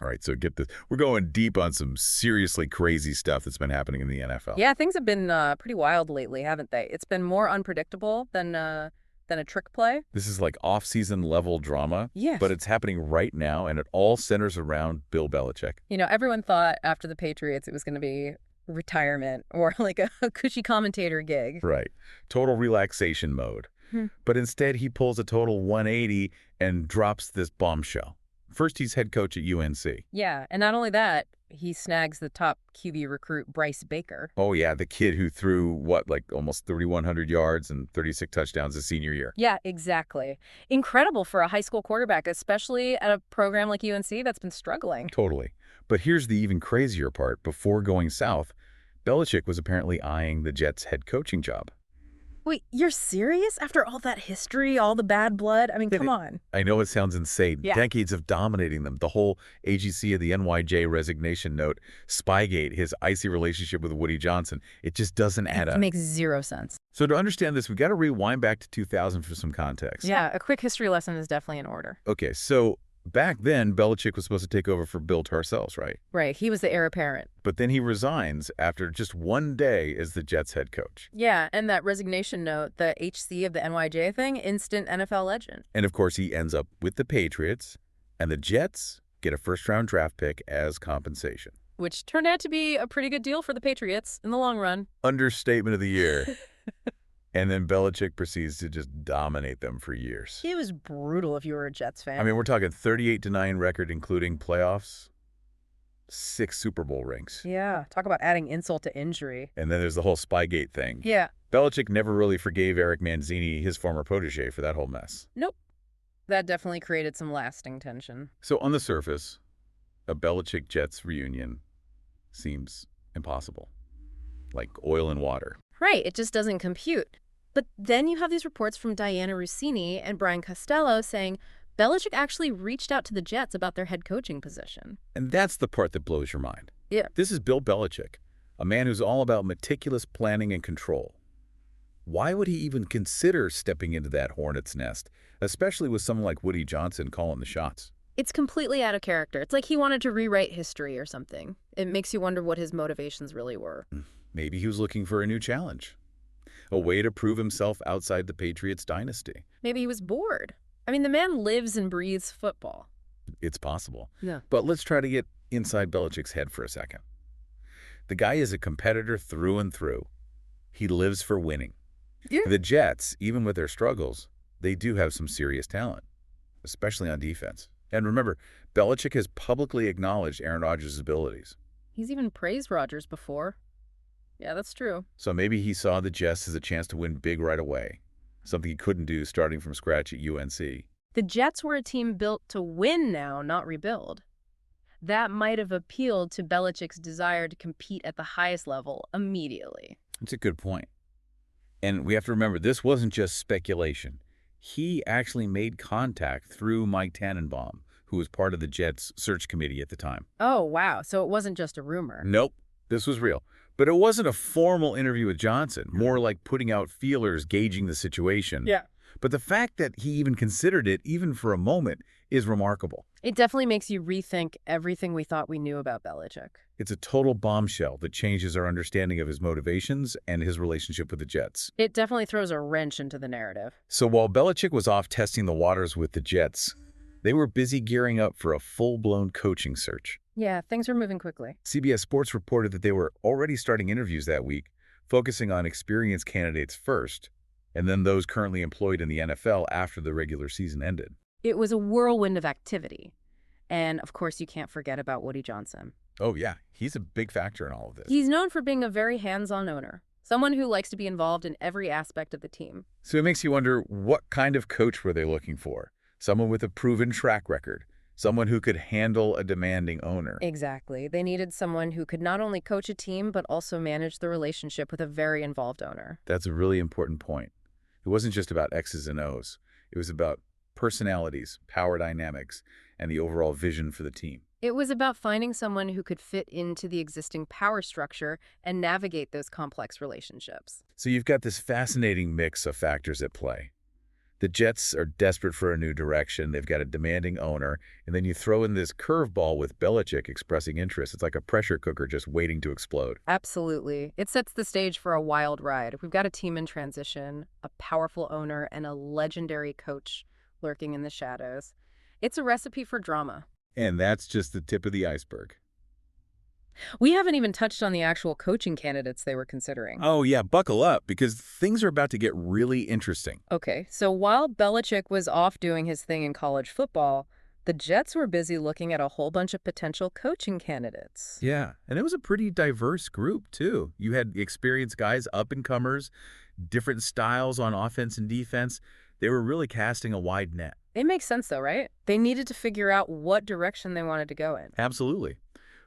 All right, so get this. We're going deep on some seriously crazy stuff that's been happening in the NFL. Yeah, things have been pretty wild lately, haven't they? It's been more unpredictable than a trick play. This is like off-season level drama, but Yes. it's happening right now, and it all centers around Bill Belichick. Everyone thought after the Patriots it was going to be retirement or like a cushy commentator gig. Right. Total relaxation mode. Hmm. But instead, he pulls a total 180 and drops this bombshell. First, he's head coach at UNC. Yeah, and not only that, he snags the top QB recruit, Bryce Baker. Oh, yeah, the kid who threw, what, like almost 3,100 yards and 36 touchdowns his senior year. Yeah, exactly. Incredible for a high school quarterback, especially at a program like UNC that's been struggling. Totally. But here's the even crazier part. Before going south, Belichick was apparently eyeing the Jets' head coaching job. Wait, you're serious? After all that history, all the bad blood? I mean, come on. I know it sounds insane. Yeah. Decades of dominating them. The whole AGC of the NYJ resignation note, Spygate, his icy relationship with Woody Johnson. It just doesn't add up. It makes zero sense. So to understand this, we've got to rewind back to 2000 for some context. Yeah, a quick history lesson is definitely in order. Okay, so back then, Belichick was supposed to take over for Bill Parcells, right? Right, he was the heir apparent. But then he resigns after just one day as the Jets head coach. Yeah, and that resignation note, the HC of the NYJ thing, instant NFL legend. And of course, he ends up with the Patriots, and the Jets get a first-round draft pick as compensation. Which turned out to be a pretty good deal for the Patriots in the long run. Understatement of the year. And then Belichick proceeds to just dominate them for years. It was brutal if you were a Jets fan. I mean, we're talking 38-9 record, including playoffs, 6 Super Bowl rings. Yeah, talk about adding insult to injury. And then there's the whole Spygate thing. Yeah. Belichick never really forgave Eric Manzini, his former protege, for that whole mess. Nope. That definitely created some lasting tension. So on the surface, a Belichick-Jets reunion seems impossible, like oil and water. Right, it just doesn't compute. But then you have these reports from Diana Rossini and Brian Costello saying Belichick actually reached out to the Jets about their head coaching position. And that's the part that blows your mind. Yeah. This is Bill Belichick, a man who's all about meticulous planning and control. Why would he even consider stepping into that hornet's nest, especially with someone like Woody Johnson calling the shots? It's completely out of character. It's like he wanted to rewrite history or something. It makes you wonder what his motivations really were. Maybe he was looking for a new challenge, a way to prove himself outside the Patriots dynasty. Maybe he was bored. I mean, the man lives and breathes football. It's possible. Yeah. But let's try to get inside Belichick's head for a second. The guy is a competitor through and through. He lives for winning. Yeah. The Jets, even with their struggles, they do have some serious talent, especially on defense. And remember, Belichick has publicly acknowledged Aaron Rodgers' abilities. He's even praised Rodgers before. Yeah, that's true. So maybe he saw the Jets as a chance to win big right away, something he couldn't do starting from scratch at UNC. The Jets were a team built to win now, not rebuild. That might have appealed to Belichick's desire to compete at the highest level immediately. That's a good point. And we have to remember, this wasn't just speculation. He actually made contact through Mike Tannenbaum, who was part of the Jets search committee at the time. Oh, wow. So it wasn't just a rumor. Nope, this was real. But it wasn't a formal interview with Johnson, more like putting out feelers, gauging the situation. Yeah. But the fact that he even considered it, even for a moment, is remarkable. It definitely makes you rethink everything we thought we knew about Belichick. It's a total bombshell that changes our understanding of his motivations and his relationship with the Jets. It definitely throws a wrench into the narrative. So while Belichick was off testing the waters with the Jets, they were busy gearing up for a full-blown coaching search. Yeah, things are moving quickly. CBS Sports reported that they were already starting interviews that week, focusing on experienced candidates first, and then those currently employed in the NFL after the regular season ended. It was a whirlwind of activity. And, of course, you can't forget about Woody Johnson. Oh, yeah. He's a big factor in all of this. He's known for being a very hands-on owner, someone who likes to be involved in every aspect of the team. So it makes you wonder, what kind of coach were they looking for? Someone with a proven track record, someone who could handle a demanding owner. Exactly. They needed someone who could not only coach a team, but also manage the relationship with a very involved owner. That's a really important point. It wasn't just about X's and O's. It was about personalities, power dynamics, and the overall vision for the team. It was about finding someone who could fit into the existing power structure and navigate those complex relationships. So you've got this fascinating mix of factors at play. The Jets are desperate for a new direction. They've got a demanding owner, and then you throw in this curveball with Belichick expressing interest. It's like a pressure cooker just waiting to explode. Absolutely. It sets the stage for a wild ride. We've got a team in transition, a powerful owner, and a legendary coach lurking in the shadows. It's a recipe for drama. And that's just the tip of the iceberg. We haven't even touched on the actual coaching candidates they were considering. Oh, yeah, buckle up, because things are about to get really interesting. Okay, so while Belichick was off doing his thing in college football, the Jets were busy looking at a whole bunch of potential coaching candidates. Yeah, and it was a pretty diverse group, too. You had experienced guys, up-and-comers, different styles on offense and defense. They were really casting a wide net. It makes sense, though, right? They needed to figure out what direction they wanted to go in. Absolutely.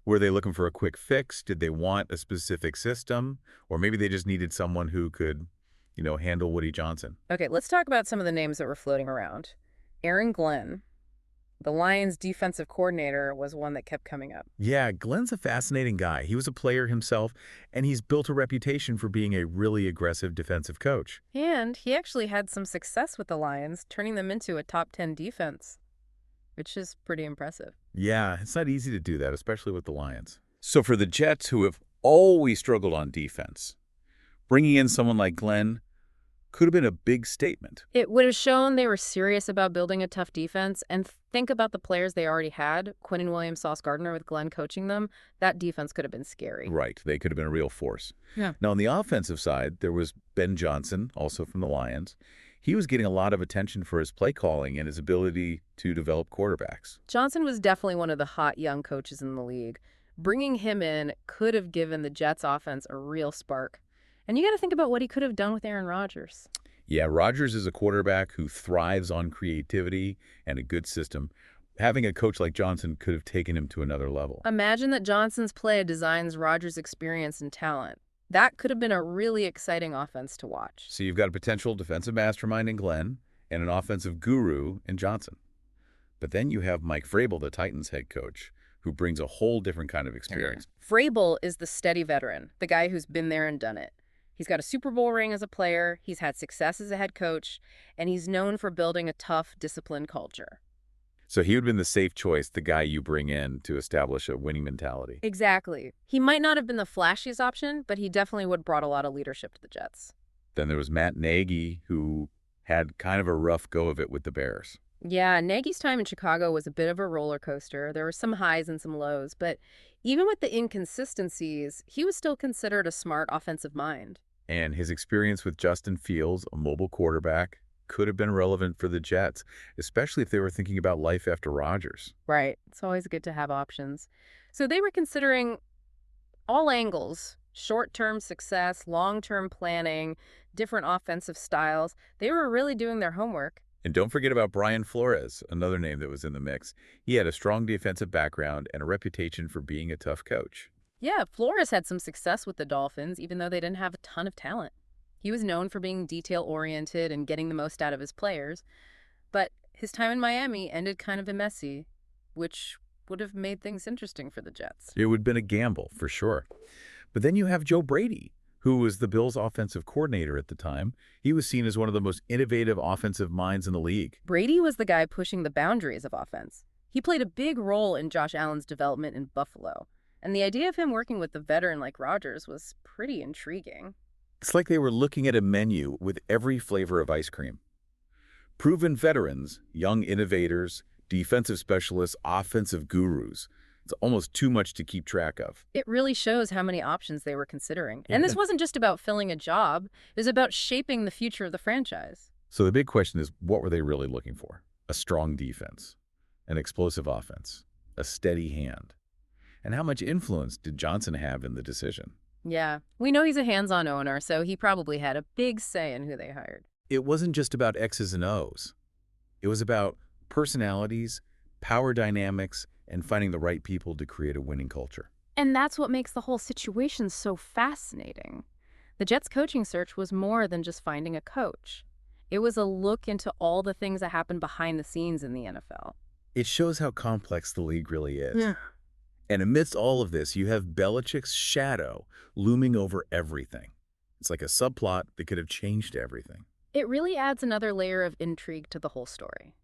Were they looking for a quick fix? Did they want a specific system? Or maybe they just needed someone who could, handle Woody Johnson. Okay, let's talk about some of the names that were floating around. Aaron Glenn, the Lions' defensive coordinator, was one that kept coming up. Yeah, Glenn's a fascinating guy. He was a player himself, and he's built a reputation for being a really aggressive defensive coach. And he actually had some success with the Lions, turning them into a top 10 defense, which is pretty impressive. Yeah, it's not easy to do that, especially with the Lions. So for the Jets, who have always struggled on defense, bringing in someone like Glenn could have been a big statement. It would have shown they were serious about building a tough defense, and think about the players they already had. Quinnen Williams, Sauce Gardner with Glenn coaching them. That defense could have been scary. Right, they could have been a real force. Yeah. Now, on the offensive side, there was Ben Johnson, also from the Lions. He was getting a lot of attention for his play calling and his ability to develop quarterbacks. Johnson was definitely one of the hot young coaches in the league. Bringing him in could have given the Jets offense a real spark. And you got to think about what he could have done with Aaron Rodgers. Yeah, Rodgers is a quarterback who thrives on creativity and a good system. Having a coach like Johnson could have taken him to another level. Imagine that Johnson's play designs Rodgers' experience and talent. That could have been a really exciting offense to watch. So you've got a potential defensive mastermind in Glenn and an offensive guru in Johnson. But then you have Mike Vrabel, the Titans head coach, who brings a whole different kind of experience. Vrabel is the steady veteran, the guy who's been there and done it. He's got a Super Bowl ring as a player, he's had success as a head coach, and he's known for building a tough, disciplined culture. So he would have been the safe choice, the guy you bring in to establish a winning mentality. Exactly. He might not have been the flashiest option, but he definitely would have brought a lot of leadership to the Jets. Then there was Matt Nagy, who had kind of a rough go of it with the Bears. Yeah, Nagy's time in Chicago was a bit of a roller coaster. There were some highs and some lows, but even with the inconsistencies, he was still considered a smart offensive mind. And his experience with Justin Fields, a mobile quarterback, could have been relevant for the Jets, especially if they were thinking about life after Rodgers. Right. It's always good to have options. So they were considering all angles, short-term success, long-term planning, different offensive styles. They were really doing their homework. And don't forget about Brian Flores, another name that was in the mix. He had a strong defensive background and a reputation for being a tough coach. Yeah, Flores had some success with the Dolphins, even though they didn't have a ton of talent. He was known for being detail-oriented and getting the most out of his players. But his time in Miami ended kind of messy, which would have made things interesting for the Jets. It would have been a gamble, for sure. But then you have Joe Brady, who was the Bills' offensive coordinator at the time. He was seen as one of the most innovative offensive minds in the league. Brady was the guy pushing the boundaries of offense. He played a big role in Josh Allen's development in Buffalo. And the idea of him working with a veteran like Rodgers was pretty intriguing. It's like they were looking at a menu with every flavor of ice cream. Proven veterans, young innovators, defensive specialists, offensive gurus. It's almost too much to keep track of. It really shows how many options they were considering. And this wasn't just about filling a job. It was about shaping the future of the franchise. So the big question is, what were they really looking for? A strong defense, an explosive offense, a steady hand. And how much influence did Johnson have in the decision? Yeah, we know he's a hands-on owner, so he probably had a big say in who they hired. It wasn't just about X's and O's. It was about personalities, power dynamics, and finding the right people to create a winning culture. And that's what makes the whole situation so fascinating. The Jets' coaching search was more than just finding a coach. It was a look into all the things that happened behind the scenes in the NFL. It shows how complex the league really is. Yeah. And amidst all of this, you have Belichick's shadow looming over everything. It's like a subplot that could have changed everything. It really adds another layer of intrigue to the whole story.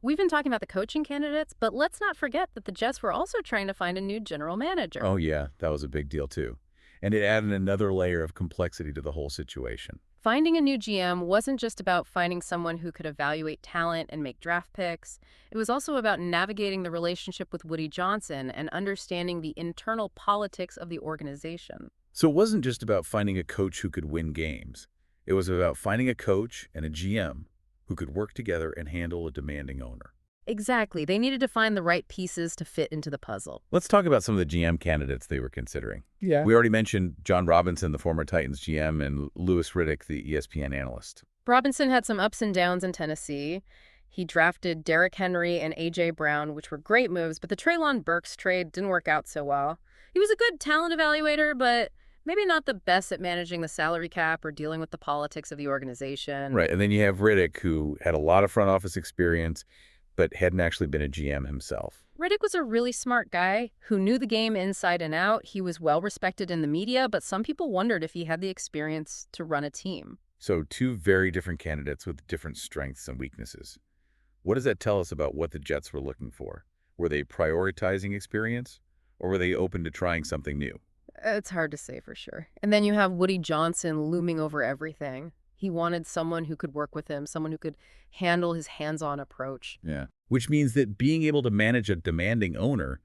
We've been talking about the coaching candidates, but let's not forget that the Jets were also trying to find a new general manager. Oh, yeah, that was a big deal, too. And it added another layer of complexity to the whole situation. Finding a new GM wasn't just about finding someone who could evaluate talent and make draft picks. It was also about navigating the relationship with Woody Johnson and understanding the internal politics of the organization. So it wasn't just about finding a coach who could win games. It was about finding a coach and a GM who could work together and handle a demanding owner. Exactly. They needed to find the right pieces to fit into the puzzle. Let's talk about some of the GM candidates they were considering. Yeah. We already mentioned John Robinson, the former Titans GM, and Louis Riddick, the ESPN analyst. Robinson had some ups and downs in Tennessee. He drafted Derrick Henry and A.J. Brown, which were great moves, but the Treylon Burks trade didn't work out so well. He was a good talent evaluator, but maybe not the best at managing the salary cap or dealing with the politics of the organization. Right, and then you have Riddick, who had a lot of front office experience, but hadn't actually been a GM himself. Riddick was a really smart guy who knew the game inside and out. He was well respected in the media, but some people wondered if he had the experience to run a team. So two very different candidates with different strengths and weaknesses. What does that tell us about what the Jets were looking for? Were they prioritizing experience, or were they open to trying something new? It's hard to say for sure. And then you have Woody Johnson looming over everything. He wanted someone who could work with him, someone who could handle his hands-on approach. Yeah. Which means that being able to manage a demanding owner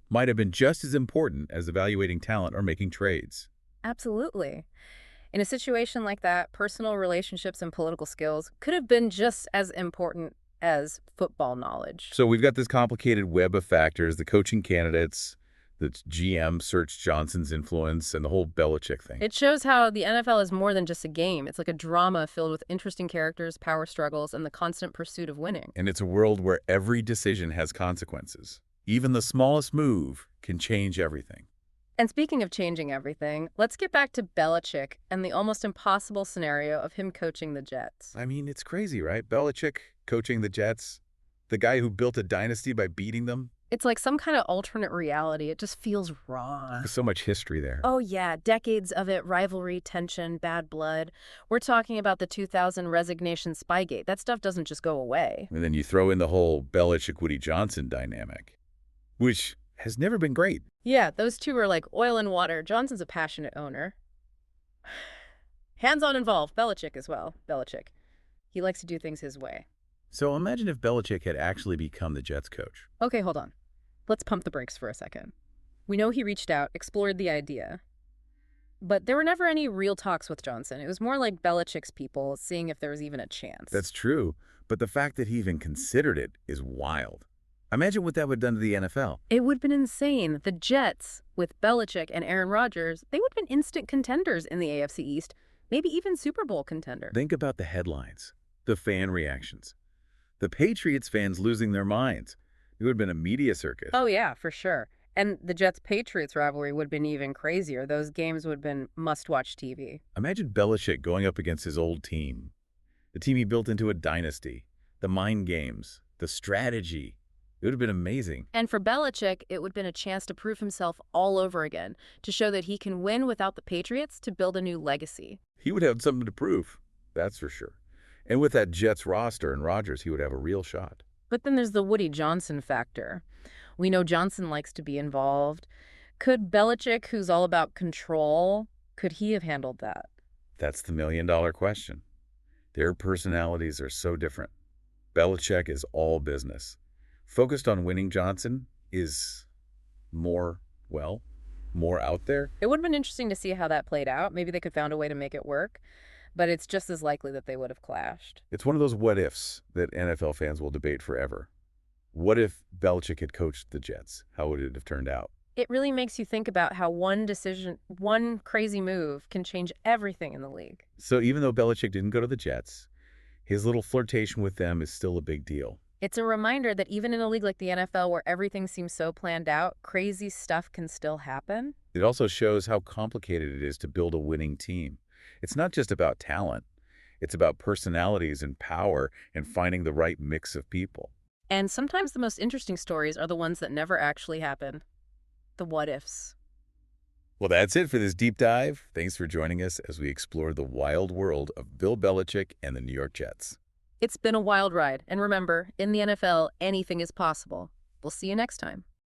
might have been just as important as evaluating talent or making trades. Absolutely. In a situation like that, personal relationships and political skills could have been just as important as football knowledge. So we've got this complicated web of factors, the coaching candidates, the GM searched Johnson's influence, and the whole Belichick thing. It shows how the NFL is more than just a game. It's like a drama filled with interesting characters, power struggles, and the constant pursuit of winning. And it's a world where every decision has consequences. Even the smallest move can change everything. And speaking of changing everything, let's get back to Belichick and the almost impossible scenario of him coaching the Jets. I mean, it's crazy, right? Belichick coaching the Jets, the guy who built a dynasty by beating them. It's like some kind of alternate reality. It just feels wrong. There's so much history there. Oh, yeah. Decades of it. Rivalry, tension, bad blood. We're talking about the 2000 resignation Spygate. That stuff doesn't just go away. And then you throw in the whole Belichick-Woody Johnson dynamic, which has never been great. Yeah, those two are like oil and water. Johnson's a passionate owner. Hands-on involved. Belichick as well. Belichick. He likes to do things his way. So imagine if Belichick had actually become the Jets coach. Okay, hold on. Let's pump the brakes for a second. We know he reached out, explored the idea. But there were never any real talks with Johnson. It was more like Belichick's people seeing if there was even a chance. That's true, but the fact that he even considered it is wild. Imagine what that would have done to the NFL. It would have been insane. The Jets, with Belichick and Aaron Rodgers, they would have been instant contenders in the AFC East, maybe even Super Bowl contender. Think about the headlines, the fan reactions, the Patriots fans losing their minds. It would have been a media circus. Oh, yeah, for sure. And the Jets-Patriots rivalry would have been even crazier. Those games would have been must-watch TV. Imagine Belichick going up against his old team, the team he built into a dynasty, the mind games, the strategy. It would have been amazing. And for Belichick, it would have been a chance to prove himself all over again, to show that he can win without the Patriots, to build a new legacy. He would have something to prove, that's for sure. And with that Jets roster and Rodgers, he would have a real shot. But then there's the Woody Johnson factor. We know Johnson likes to be involved. Could Belichick, who's all about control, could he have handled that? That's the million-dollar question. Their personalities are so different. Belichick is all business. Focused on winning, Johnson is more out there. It would have been interesting to see how that played out. Maybe they could found a way to make it work. But it's just as likely that they would have clashed. It's one of those what-ifs that NFL fans will debate forever. What if Belichick had coached the Jets? How would it have turned out? It really makes you think about how one decision, one crazy move can change everything in the league. So even though Belichick didn't go to the Jets, his little flirtation with them is still a big deal. It's a reminder that even in a league like the NFL where everything seems so planned out, crazy stuff can still happen. It also shows how complicated it is to build a winning team. It's not just about talent. It's about personalities and power and finding the right mix of people. And sometimes the most interesting stories are the ones that never actually happen. The what-ifs. Well, that's it for this deep dive. Thanks for joining us as we explore the wild world of Bill Belichick and the New York Jets. It's been a wild ride, and remember, in the NFL, anything is possible. We'll see you next time.